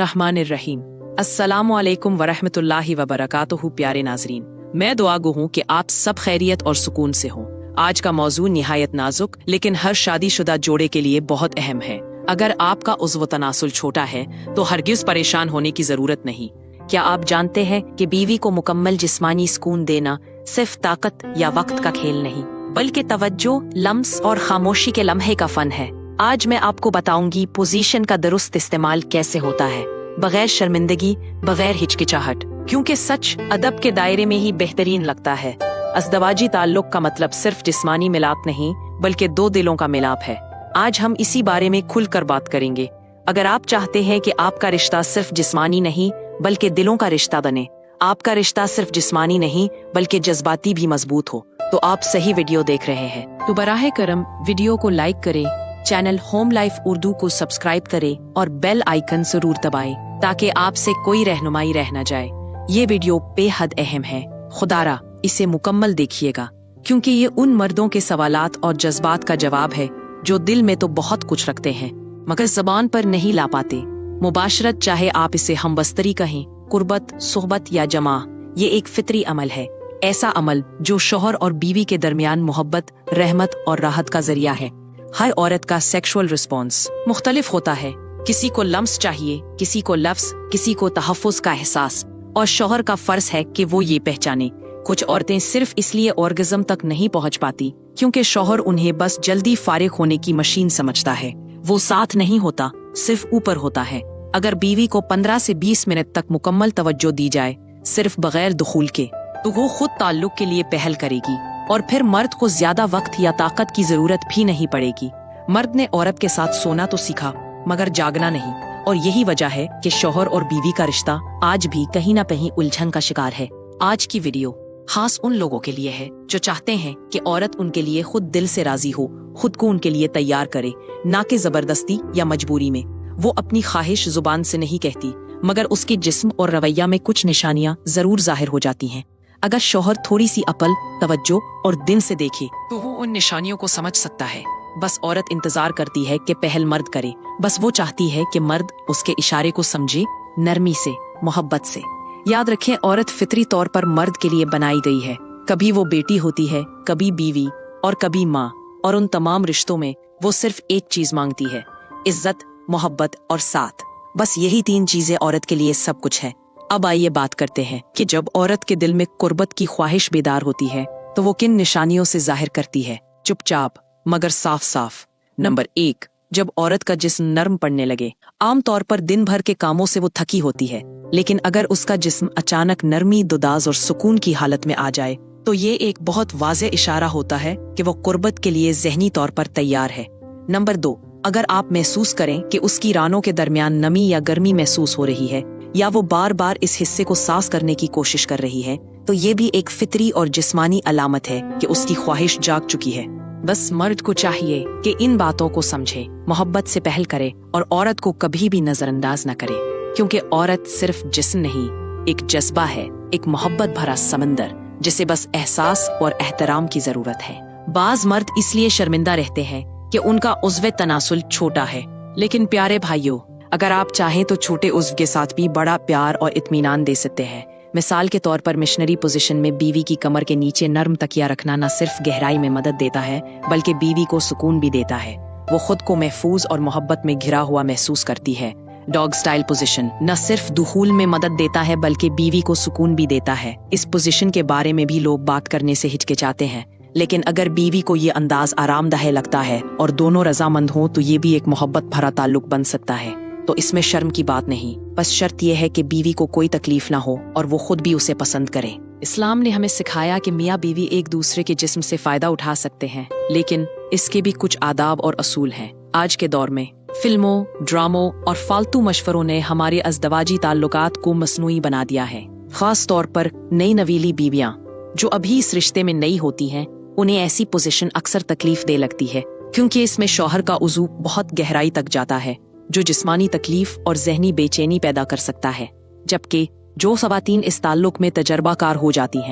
रहमानिर्रहीम। अस्सलामु अलैकुम वरहमतुल्लाहि वबरकातुहू। प्यारे नाजरीन, मैं दुआ गो हूँ कि आप सब खैरियत और सुकून से हों। आज का मौजू निहायत नाजुक लेकिन हर शादीशुदा जोड़े के लिए बहुत अहम है। अगर आपका उज़्व तनासुल छोटा है तो हरगिज परेशान होने की जरूरत नहीं। क्या आप जानते हैं कि बीवी को मुकम्मल जिस्मानी सुकून देना सिर्फ ताकत या वक्त का खेल नहीं, बल्कि तवज्जो, लम्स और खामोशी के लम्हे का फन है। आज मैं आपको बताऊंगी पोजीशन का दुरुस्त इस्तेमाल कैसे होता है, बगैर शर्मिंदगी, बगैर हिचकिचाहट, क्योंकि सच अदब के दायरे में ही बेहतरीन लगता है। अज़दवाजी ताल्लुक का मतलब सिर्फ जिस्मानी मिलाप नहीं, बल्कि दो दिलों का मिलाप है। आज हम इसी बारे में खुलकर बात करेंगे। अगर आप चाहते हैं कि आपका रिश्ता सिर्फ जिस्मानी नहीं बल्कि दिलों का रिश्ता बने, आपका रिश्ता सिर्फ जिस्मानी नहीं बल्कि जज्बाती भी मजबूत हो, तो आप सही वीडियो देख रहे हैं। तो बराहे करम वीडियो को लाइक करें, चैनल होम लाइफ उर्दू को सब्सक्राइब करें और बेल आइकन जरूर दबाएं ताकि आपसे कोई रहनुमाई रह न जाए। ये वीडियो बेहद अहम है, खुदारा इसे मुकम्मल देखिएगा, क्योंकि ये उन मर्दों के सवालात और जज्बात का जवाब है जो दिल में तो बहुत कुछ रखते हैं मगर जबान पर नहीं ला पाते। मुबाशरत, चाहे आप इसे हमबस्तरी कहें, कुर्बत, सोहबत या जमा, ये एक फितरी अमल है। ऐसा अमल जो शौहर और बीवी के दरमियान मोहब्बत, रहमत और राहत का जरिया है। हर औरत का सेक्सुअल रिस्पॉन्स मुख्तलिफ होता है। किसी को लम्स चाहिए, किसी को लफ्ज, किसी को तहफ़्फ़ुज़ का एहसास, और शौहर का फर्ज है कि वो ये पहचाने। कुछ औरतें सिर्फ इसलिए ऑर्गेज़म तक नहीं पहुंच पाती क्योंकि शौहर उन्हें बस जल्दी फारिग होने की मशीन समझता है। वो साथ नहीं होता, सिर्फ ऊपर होता है। अगर बीवी को 15 से 20 मिनट तक मुकम्मल तवज्जो दी जाए, सिर्फ बगैर दुखूल के, तो वो खुद ताल्लुक के लिए पहल करेगी और फिर मर्द को ज्यादा वक्त या ताकत की जरूरत भी नहीं पड़ेगी। मर्द ने औरत के साथ सोना तो सीखा मगर जागना नहीं, और यही वजह है कि शौहर और बीवी का रिश्ता आज भी कहीं न कहीं उलझन का शिकार है। आज की वीडियो खास उन लोगों के लिए है जो चाहते हैं कि औरत उनके लिए खुद दिल से राजी हो, खुद को उनके लिए तैयार करे, ना कि जबरदस्ती या मजबूरी में। वो अपनी ख्वाहिश जुबान से नहीं कहती मगर उसके जिस्म और रवैया में कुछ निशानियां जरूर जाहिर हो जाती हैं। अगर शौहर थोड़ी सी अकल, तवज्जो और दिन से देखे तो वो उन निशानियों को समझ सकता है। बस औरत इंतजार करती है कि पहल मर्द करे। बस वो चाहती है कि मर्द उसके इशारे को समझे, नरमी से, मोहब्बत से। याद रखें, औरत फितरी तौर पर मर्द के लिए बनाई गई है। कभी वो बेटी होती है, कभी बीवी और कभी माँ, और उन तमाम रिश्तों में वो सिर्फ एक चीज मांगती है, इज्जत, मोहब्बत और साथ। बस यही 3 चीजें औरत के लिए सब कुछ है। अब आइए बात करते हैं कि जब औरत के दिल में कुर्बत की ख्वाहिश बेदार होती है तो वो किन निशानियों से जाहिर करती है, चुपचाप मगर साफ साफ। नंबर 1, जब औरत का जिस्म नर्म पड़ने लगे। आमतौर पर दिन भर के कामों से वो थकी होती है, लेकिन अगर उसका जिस्म अचानक नरमी, दुदाज और सुकून की हालत में आ जाए तो ये एक बहुत वाज़े इशारा होता है कि वो कुर्बत के लिए ज़हनी तौर पर तैयार है। नंबर 2, अगर आप महसूस करें कि उसकी रानों के दरमियान नमी या गर्मी महसूस हो रही है, या वो बार बार इस हिस्से को साफ करने की कोशिश कर रही है, तो ये भी एक फितरी और जिस्मानी अलामत है कि उसकी ख्वाहिश जाग चुकी है। बस मर्द को चाहिए कि इन बातों को समझे, मोहब्बत से पहल करे और औरत को कभी भी नजरअंदाज न करे, क्योंकि औरत सिर्फ जिस्म नहीं, एक जज्बा है, एक मोहब्बत भरा समंदर जिसे बस एहसास और एहतराम की जरूरत है। बाज मर्द इसलिए शर्मिंदा रहते हैं कि उनका उज़्व तनासुल छोटा है, लेकिन प्यारे भाइयों, अगर आप चाहें तो छोटे उज़्व के साथ भी बड़ा प्यार और इत्मीनान दे सकते हैं। मिसाल के तौर पर मिशनरी पोजीशन में बीवी की कमर के नीचे नर्म तकिया रखना न सिर्फ गहराई में मदद देता है बल्कि बीवी को सुकून भी देता है। वो खुद को महफूज और मोहब्बत में घिरा हुआ महसूस करती है। डॉग स्टाइल पोजीशन न सिर्फ दुखूल में मदद देता है बल्कि बीवी को सुकून भी देता है। इस पोजीशन के बारे में भी लोग बात करने से हिचकिचाते हैं, लेकिन अगर बीवी को ये अंदाज आरामदायक लगता है और दोनों रजामंद हों तो ये भी एक मोहब्बत भरा ताल्लुक बन सकता है। तो इसमें शर्म की बात नहीं, बस शर्त यह है कि बीवी को कोई तकलीफ ना हो और वो खुद भी उसे पसंद करे। इस्लाम ने हमें सिखाया कि मियाँ बीवी एक दूसरे के जिस्म से फायदा उठा सकते हैं, लेकिन इसके भी कुछ आदाब और असूल हैं। आज के दौर में फिल्मों, ड्रामों और फालतू मशवरों ने हमारे अज़दवाजी ताल्लुकात को मसनूई बना दिया है। खास तौर पर नई नवीली बीवियाँ जो अभी इस रिश्ते में नई होती हैं, उन्हें ऐसी पोजीशन अक्सर तकलीफ दे लगती है क्योंकि इसमें शौहर का उज़्व बहुत गहराई तक जाता है, जो जिस्मानी तकलीफ और ज़हनी बेचैनी पैदा कर सकता है। जबकि जो ख़वातीन इस ताल्लुक में तजर्बाकार हो जाती हैं